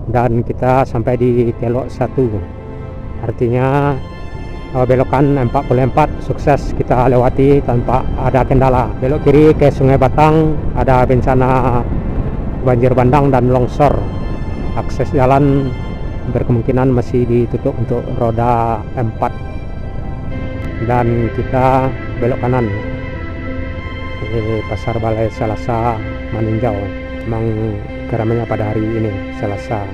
dan kita sampai di kelok 1, artinya belokan 44 sukses kita lewati tanpa ada kendala. Belok kiri ke Sungai Batang, ada bencana banjir bandang dan longsor. Akses jalan berkemungkinan masih ditutup untuk roda 4, dan kita belok kanan. Ini Pasar Balai Selasa Maninjau. Memang keramainya pada hari ini Selasa.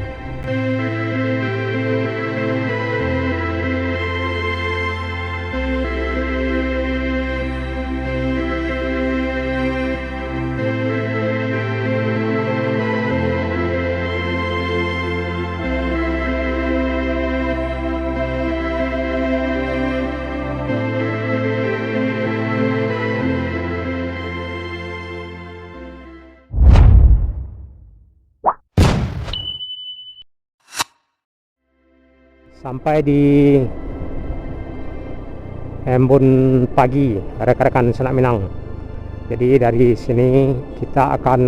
Sampai di Embun Pagi, rekan-rekan Senak Minang. Jadi dari sini kita akan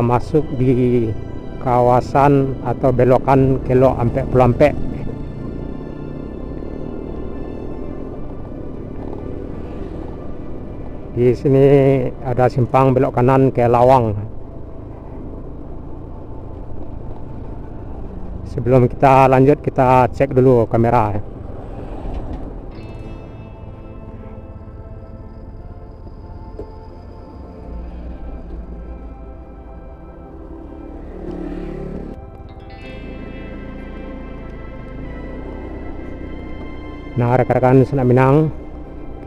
masuk di kawasan atau belokan Kelok Ampek Pulampek. Di sini ada simpang belok kanan ke Lawang. Sebelum kita lanjut, kita cek dulu kamera. Nah, rekan-rekan Senak Minang,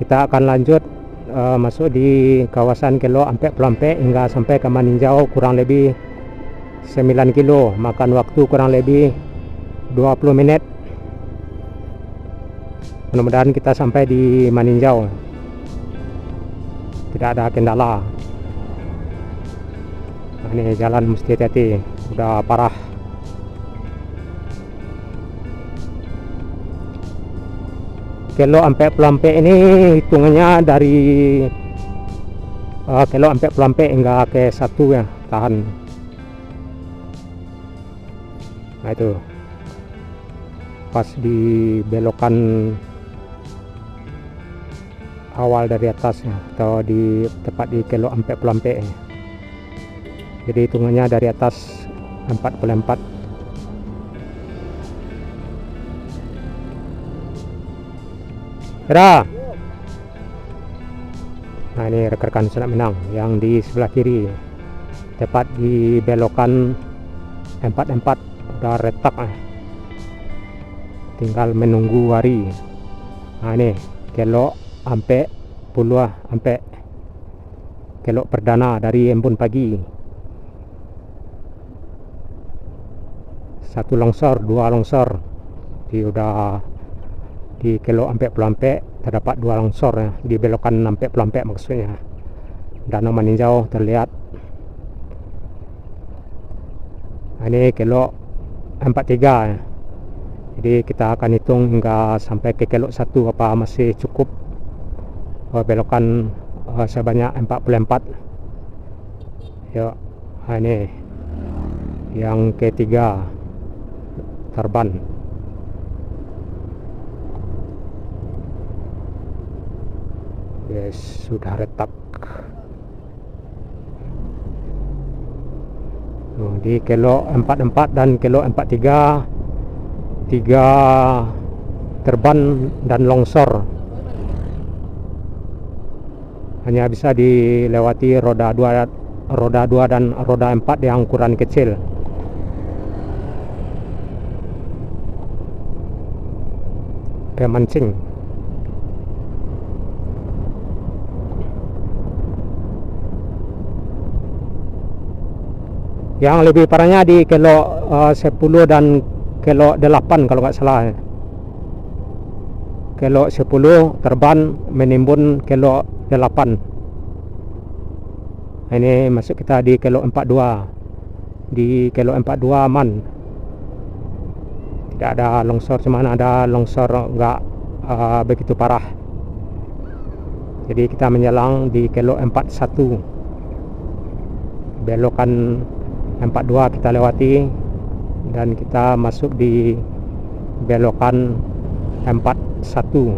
kita akan lanjut masuk di kawasan Kelok Ampek Pulampek hingga sampai ke Maninjau, kurang lebih 9 kilo, makan waktu kurang lebih 20 menit. Mudah-mudahan kita sampai di Maninjau, tidak ada kendala. Nah, ini jalan mesti hati-hati, udah parah. Kelok Ampek Pulampek ini hitungannya dari Kelok Ampek Pulampek hingga ke 1 ya, tahan. Nah itu pas di belokan awal dari atas ya, atau di tepat di Kelok Ampek Pulampek. Jadi hitungannya dari atas 44. Kira. Nah ini rekan-rekan Senak Minang yang di sebelah kiri, tepat di belokan 44. Udah retak, tinggal menunggu hari. Nah ini Kelok Ampek Pulampek, kelok perdana dari Embun Pagi. 1 longsor, 2 longsor. Jadi udah di Kelok Ampek Pulampek terdapat 2 longsor ya, di belokan Ampek Pulampek maksudnya. Danau Maninjau terlihat. Nah, ini Kelok 43 ya. Jadi kita akan hitung hingga sampai ke Kelok 1 apa masih cukup belokan sebanyak 44. Yuk, nah ini yang ketiga, Tarban. Yes, sudah retak. Di Kelok 44 dan Kelok 43, 3 terban dan longsor. Hanya bisa dilewati roda 2 dan roda 4 yang ukuran kecil. Pemancing. Yang lebih parahnya di Kelok 10 dan Kelok 8 kalau nggak salah. Kelok 10 terban menimbun Kelok 8. Ini masuk kita di Kelok 42. Di Kelok 42 aman, tidak ada longsor, cuman ada longsor nggak begitu parah. Jadi kita menyelang di Kelok 41, belokan 42 kita lewati dan kita masuk di belokan 41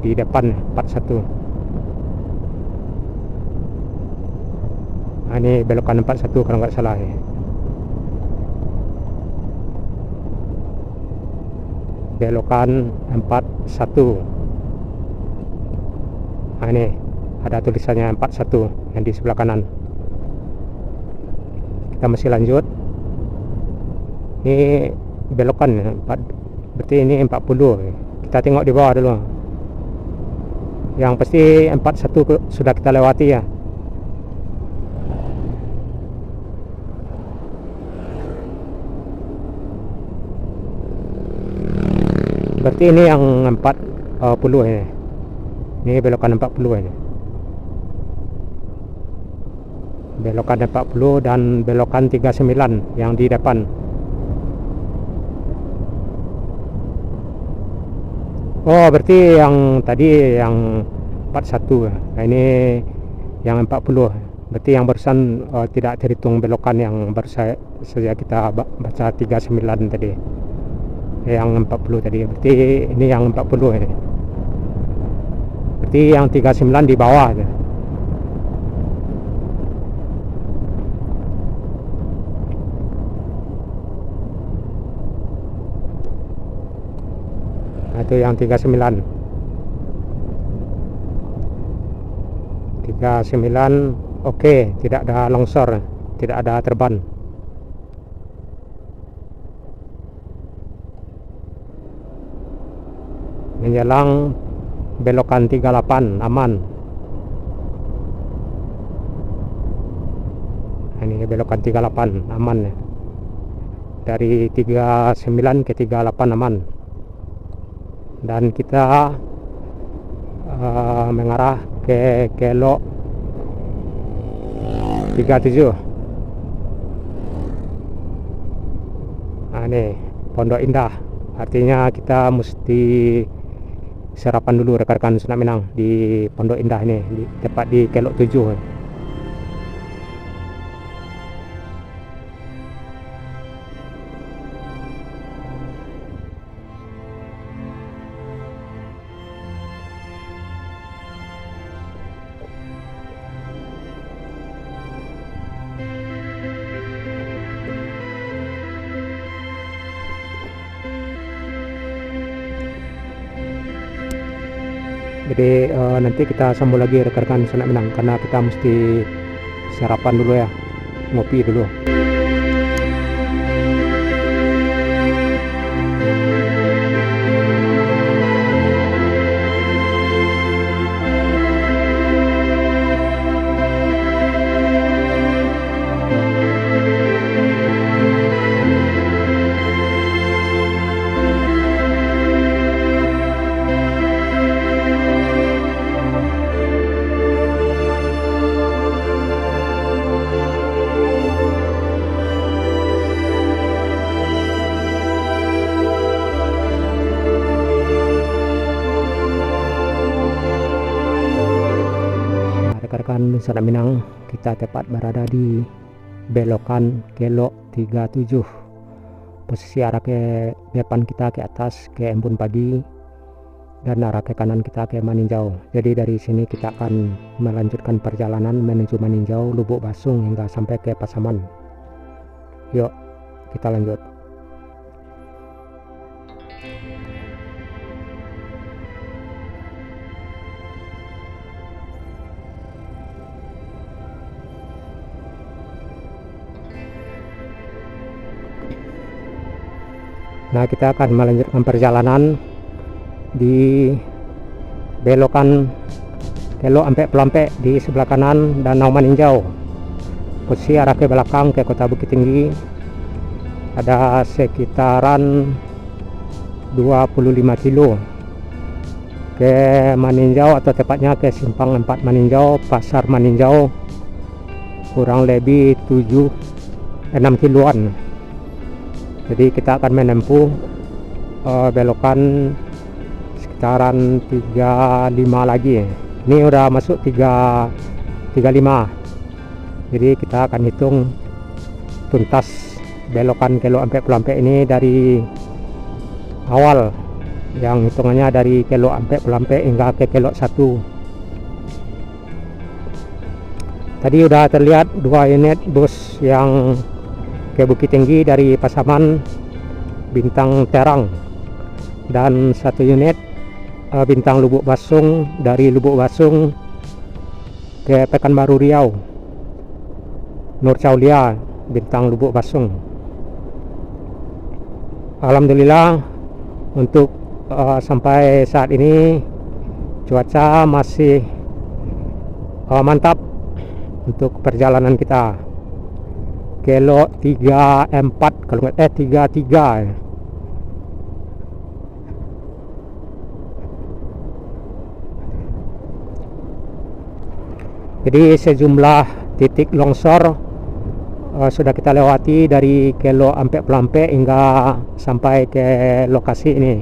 di depan 41. Nah, ini belokan 41 kalau nggak salah ya. Belokan 41. Nah, ini ada tulisannya 41 yang di sebelah kanan. Kita masih lanjut. Ini belokan 4, berarti ini 40. Kita tengok di bawah dulu. Yang pasti 41 sudah kita lewati ya. Berarti ini yang 40 ini. Ini belokan 40 ini. Belokan 40 dan belokan 39 yang di depan. Oh, berarti yang tadi yang 41. Nah, ini yang 40. Berarti yang barusan tidak terhitung belokan yang baru saja kita baca 39 tadi. Yang 40 tadi. Berarti ini yang 40 ini. Berarti yang 39 di bawah. Nah, itu yang 39. 39 oke, tidak ada longsor, tidak ada terban. Menjelang belokan 38 aman. Nah, ini belokan 38 aman ya. Dari 39 ke 38 aman. Dan kita mengarah ke kelok 37. Nah, ini Pondok Indah. Artinya kita mesti sarapan dulu rekan-rekan Sunak Minang di Pondok Indah ini, tepat di kelok 7. Jadi nanti kita sambung lagi rekan-rekan Sunak Minang, karena kita mesti sarapan dulu ya, ngopi dulu. Rekan-rekan Sunak Minang, kita tepat berada di belokan kelok 37. Posisi arah ke depan kita ke atas ke Embun Pagi dan arah ke kanan kita ke Maninjau. Jadi dari sini kita akan melanjutkan perjalanan menuju Maninjau, Lubuk Basung hingga sampai ke Pasaman. Yuk, kita lanjut. Nah, kita akan melanjutkan perjalanan di belokan kelok Ampek Pelampek di sebelah kanan Danau Maninjau. Posisi arah ke belakang ke Kota Bukit Tinggi ada sekitaran 25 kilo ke Maninjau, atau tepatnya ke Simpang 4 Maninjau, Pasar Maninjau, kurang lebih 6 kiloan. Jadi kita akan menempuh belokan sekitaran 35 lagi. Ini udah masuk 35. Jadi kita akan hitung tuntas belokan kelok sampai Pulampe ini dari awal, yang hitungannya dari kelok sampai Pulampe hingga ke kelok 1. Tadi udah terlihat 2 unit bus yang ke Bukit Tinggi dari Pasaman Bintang Terang, dan 1 unit Bintang Lubuk Basung dari Lubuk Basung ke Pekanbaru Riau, Nur Caulia Bintang Lubuk Basung. Alhamdulillah untuk sampai saat ini cuaca masih mantap untuk perjalanan kita. Kelok 34 kalau 33 ya. Jadi sejumlah titik longsor sudah kita lewati dari kelok sampai Pulampe hingga sampai ke lokasi ini.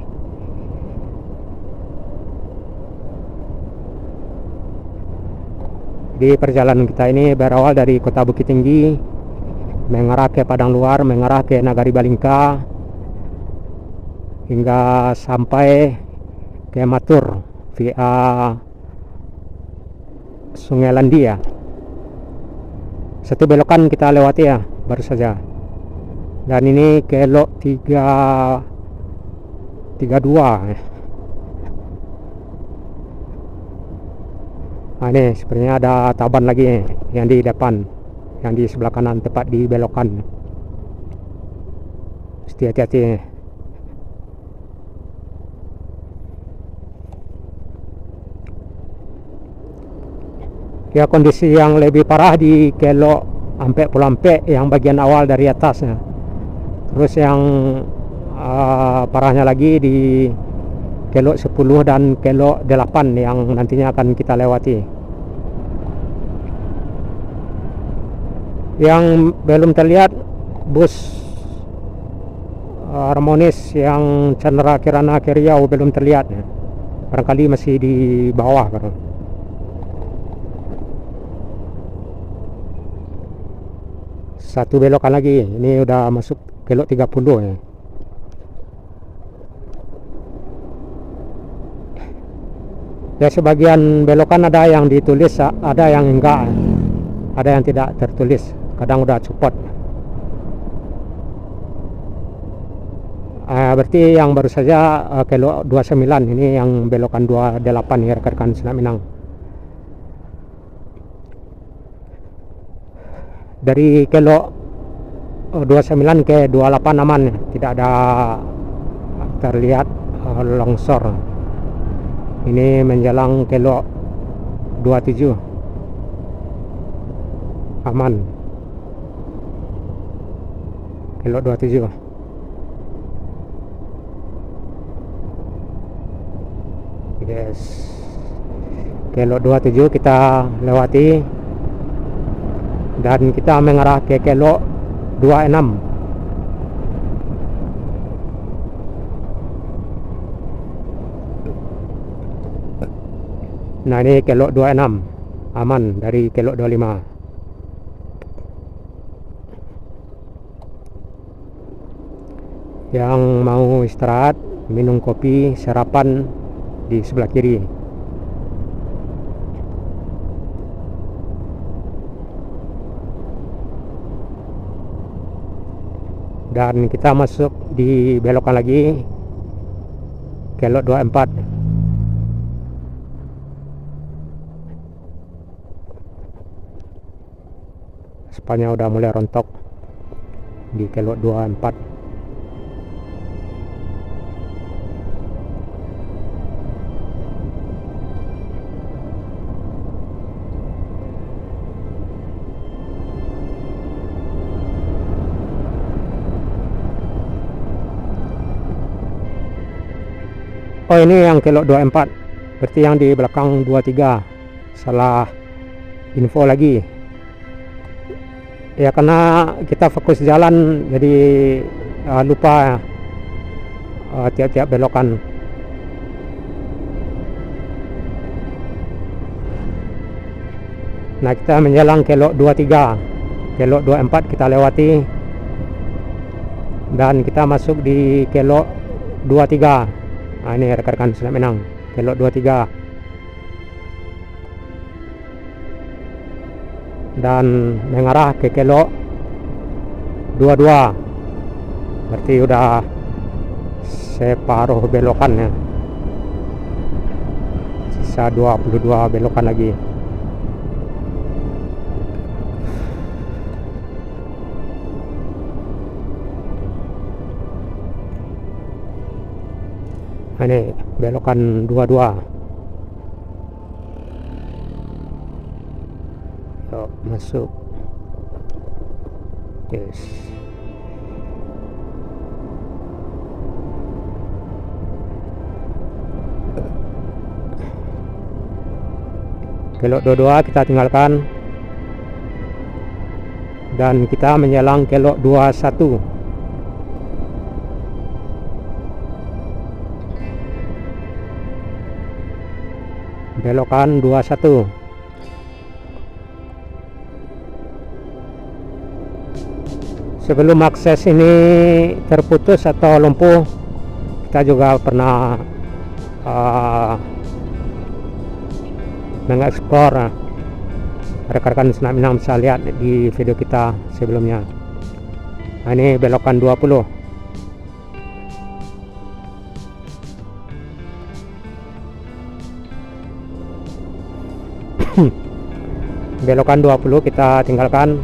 Di perjalanan kita ini berawal dari kota Bukit Tinggi, mengarah ke Padang Luar, mengarah ke Nagari Balingka, hingga sampai ke Matur via Sungai Landia. 1 belokan kita lewati ya baru saja, dan ini kelok 32. Nah, ini sebenarnya ada taban lagi yang di depan, yang di sebelah kanan tepat di belokan. Mesti hati-hati. Ya, kondisi yang lebih parah di kelok sampai Pulampe yang bagian awal dari atasnya. Terus yang parahnya lagi di kelok 10 dan kelok 8 yang nantinya akan kita lewati. Yang belum terlihat bus Harmonis yang Chandra Kirana ke Riau belum terlihat ya. Barangkali masih di bawah kan. Satu belokan lagi, ini udah masuk kelok 30 ya. Ya, sebagian belokan ada yang ditulis, ada yang enggak, ada yang tidak tertulis, kadang udah copot. Berarti yang baru saja kelok 29 ini yang belokan 28 ya rekan-rekan Selat Minang. Dari kelok 29 ke 28 aman, tidak ada terlihat longsor. Ini menjelang kelok 27 aman. Kelok 27. Yes. Kelok 27 kita lewati, dan kita mengarah ke kelok 26. Nah, ini kelok 26 aman dari kelok 25. Yang mau istirahat, minum kopi, sarapan di sebelah kiri. Dan kita masuk di belokan lagi kelok 24. Spanya udah mulai rontok di kelok 24. Oh, ini yang kelok 24, berarti yang di belakang 23. Salah info lagi ya, karena kita fokus jalan jadi lupa tiap-tiap belokan. Nah, kita menjelang kelok 23, kelok 24 kita lewati. dan kita masuk di kelok 23. Nah, ini rekan-rekan Selat Minang, kelok 23 dan mengarah ke kelok 22. Berarti udah separuh belokan ya, sisa 22 belokan lagi. Nah, ini belokan 22. Yuk, masuk. Yes. Kelok 22 kita tinggalkan dan kita menyelang kelok 21. Belokan 21. Sebelum akses ini terputus atau lumpuh, kita juga pernah mengeksplor. Rekan-rekan Selat Minang bisa lihat di video kita sebelumnya. Nah, ini belokan 20. Belokan 20 kita tinggalkan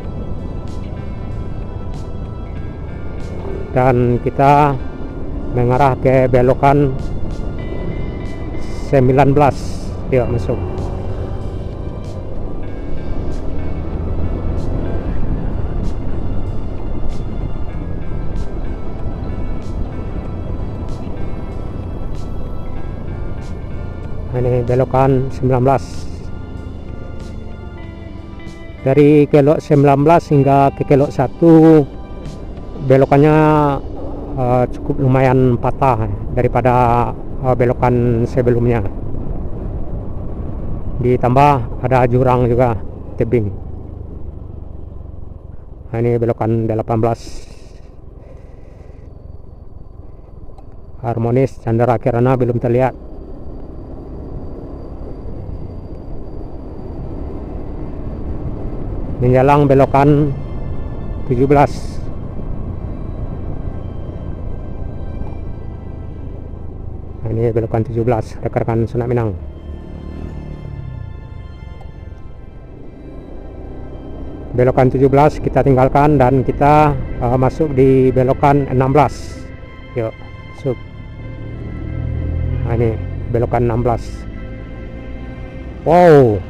dan kita mengarah ke belokan 19. Yuk, masuk. Ini belokan 19. Dari kelok 19 hingga ke kelok 1 belokannya cukup lumayan patah daripada belokan sebelumnya. Ditambah ada jurang juga, tebing. Nah, ini belokan 18. Harmonis, Chandra Kirana belum terlihat. Menjelang belokan 17. Nah, ini belokan 17, rekan-rekan Selat Minang. Belokan 17 kita tinggalkan dan kita masuk di belokan 16. Yuk, masuk. Nah, ini belokan 16. Wow,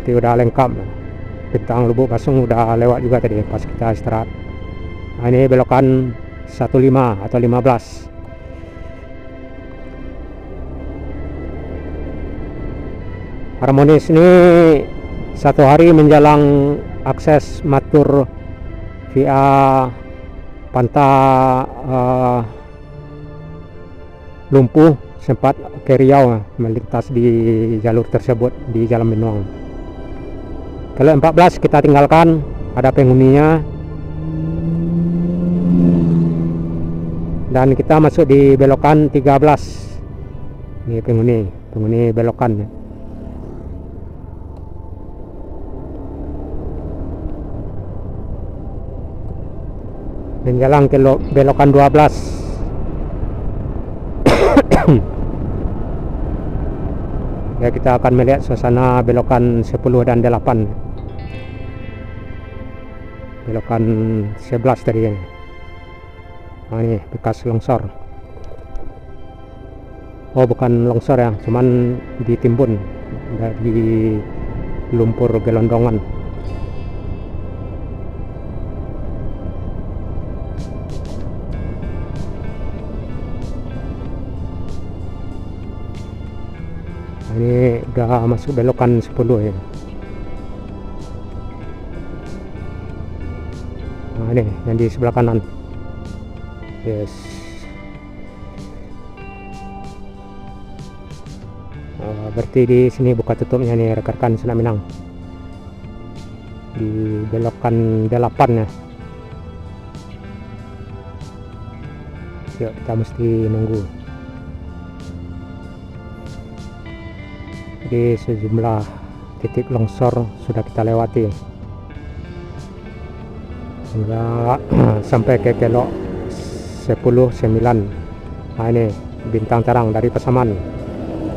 berarti udah lengkap. Bintang Lubuk Basung udah lewat juga tadi pas kita istirahat. Nah, ini belokan 15 atau 15. Harmonis ini satu hari menjelang akses Matur via Panta lumpuh, sempat ke Riau melintas di jalur tersebut di Jalan Benuang. Kalau 14 kita tinggalkan, ada penghuninya, dan kita masuk di belokan 13. Ini penghuni belokan. Menjelang ke belokan 12. Ya, kita akan melihat suasana belokan 10 dan 8. Belokan 11 tadi ya. Nah, ini bekas longsor. Oh, bukan longsor ya, cuman ditimbun dari lumpur gelondongan. Ini udah masuk belokan 10 ya. Nah, ini yang di sebelah kanan. Yes. Berarti di sini buka tutupnya nih rekan-rekan Sunak Minang, di belokan 8 ya. Yuk, kita mesti nunggu. Jadi sejumlah titik longsor sudah kita lewati hingga sampai ke kelok 10.9. Nah, ini bintang terang dari Pasaman.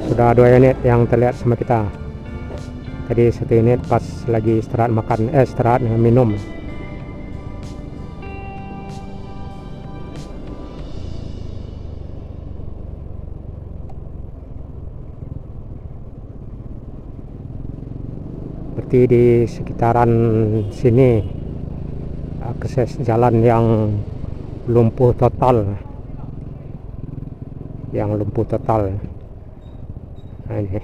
Sudah 2 unit yang terlihat sama kita. Tadi 1 unit pas lagi istirahat makan, istirahat minum. Berarti di sekitaran sini akses jalan yang lumpuh total, nah ini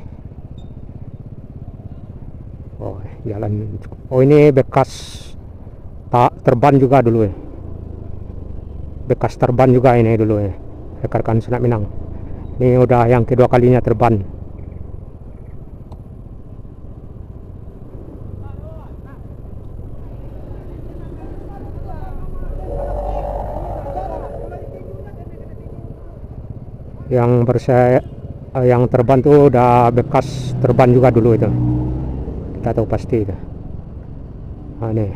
jalan. Ini bekas terban juga dulu ya, bekas terban juga ini dulu ya rekan-rekan Sunak Minang. Ini udah yang kedua kalinya terban. Yang terban tuh udah bekas terban juga dulu itu, kita tahu pasti itu. Nah, ini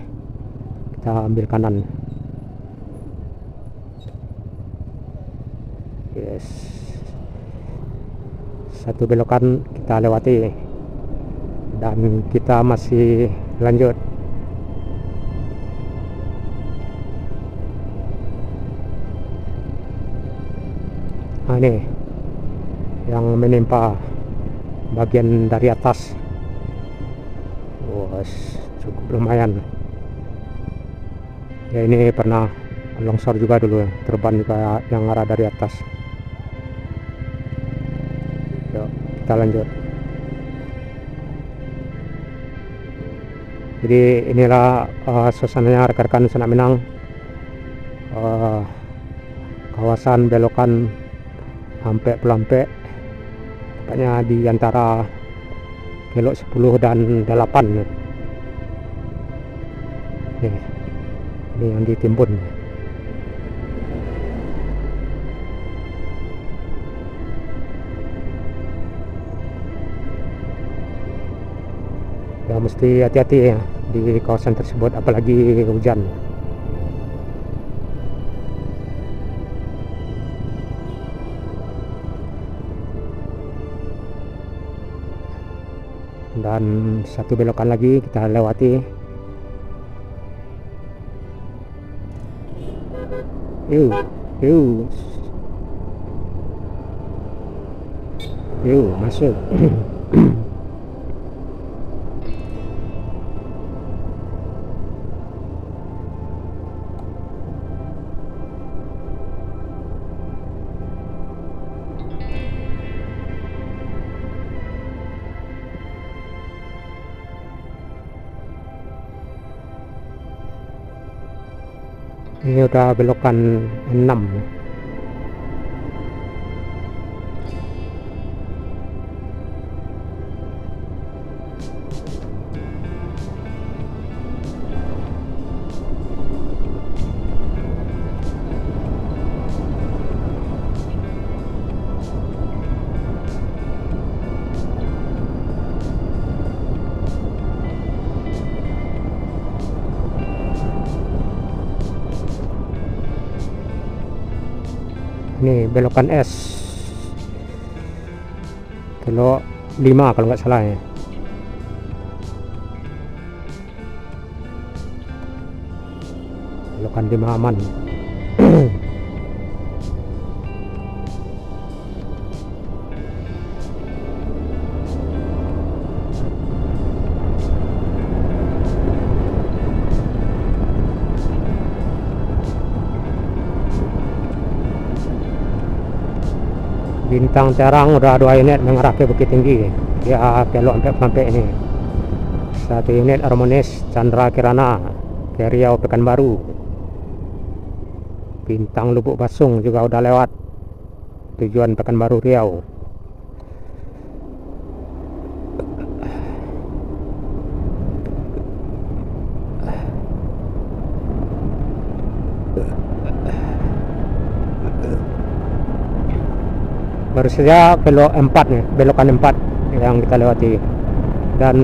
kita ambil kanan. Yes, 1 belokan kita lewati dan kita masih lanjut. Nah, ini yang menimpa bagian dari atas. Cukup lumayan ya. Ini pernah longsor juga dulu ya, terban juga yang arah dari atas. Yuk, kita lanjut. Jadi inilah suasananya rekan-rekan Sunak Minang, kawasan belokan sampai Pelampek, tepatnya di antara kelok 10 dan 8 ya. Ini yang ditimbun. Ya, mesti hati-hati ya di kawasan tersebut, apalagi hujan. Dan 1 belokan lagi kita lewati. Yuk masuk. Ini udah belokan 6. Ini belokan S, kelok 5 kalau nggak salah ya. Belokan 5 aman. Bintang terang udah 2 unit mengarah ke Bukit Tinggi ya, kelok sampai ini. 1 unit Harmonis Chandra Kirana ke Riau Pekanbaru. Bintang Lubuk Basung juga udah lewat tujuan Pekanbaru Riau. baru saja belok 4 nih, belokan 4 yang kita lewati, dan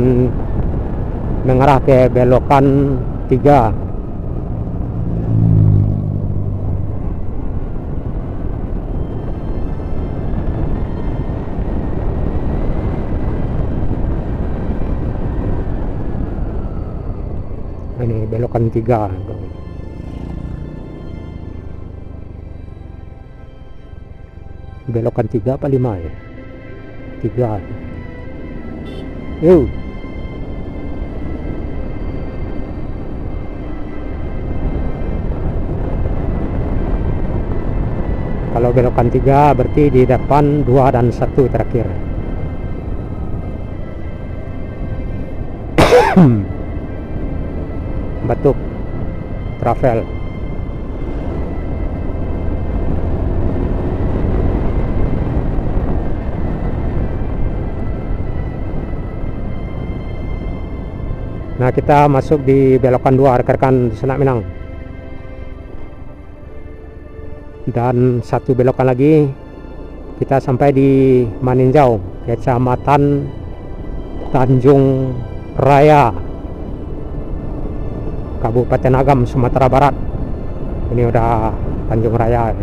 mengarah ke belokan 3. Ini belokan 3. Belokan 3 apa 5 ya? 3. Yuk. Kalau belokan 3 berarti di depan 2 dan 1 terakhir. Batuk travel. Nah, kita masuk di belokan 2 rekan-rekan di Senak Minang. Dan 1 belokan lagi kita sampai di Maninjau, Kecamatan Tanjung Raya, Kabupaten Agam, Sumatera Barat. Ini udah Tanjung Raya,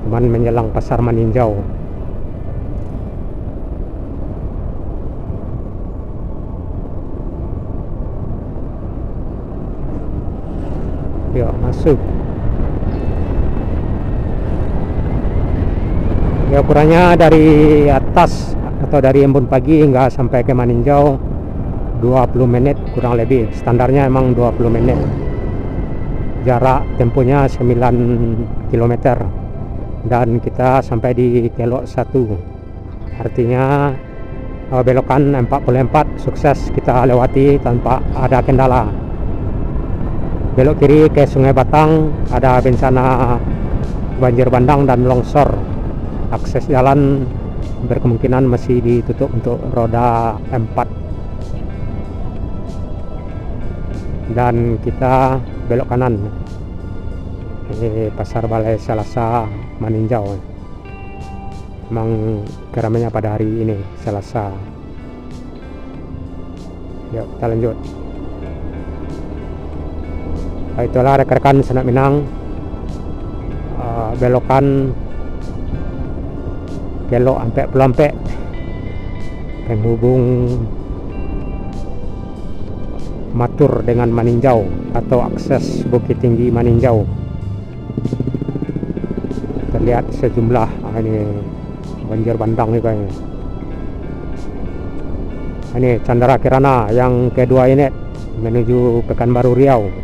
cuman menjelang pasar Maninjau. Yuk masuk. Ya, ukurannya dari atas atau dari Embun Pagi hingga sampai ke Maninjau 20 menit kurang lebih. Standarnya emang 20 menit. Jarak tempuhnya 9 km. Dan kita sampai di Kelok 1. Artinya belokan 44 sukses kita lewati tanpa ada kendala. Belok kiri ke Sungai Batang, ada bencana banjir bandang dan longsor. Akses jalan berkemungkinan masih ditutup untuk roda 4. Dan kita belok kanan. Ini Pasar Balai Selasa Maninjau. Memang keramainya pada hari ini Selasa. Yuk kita lanjut. Itulah rekan-rekan Senak Minang, belokan Kelok sampai Pelampek, penghubung Matur dengan Maninjau atau akses Bukit Tinggi Maninjau. Terlihat sejumlah ini banjir bandang nih kayaknya. Ini Chandra Kirana yang kedua ini menuju Pekanbaru Riau.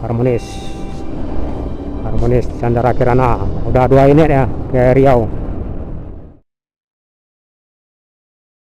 Harmonis Chandra Kirana udah 2 unit ya ke Riau.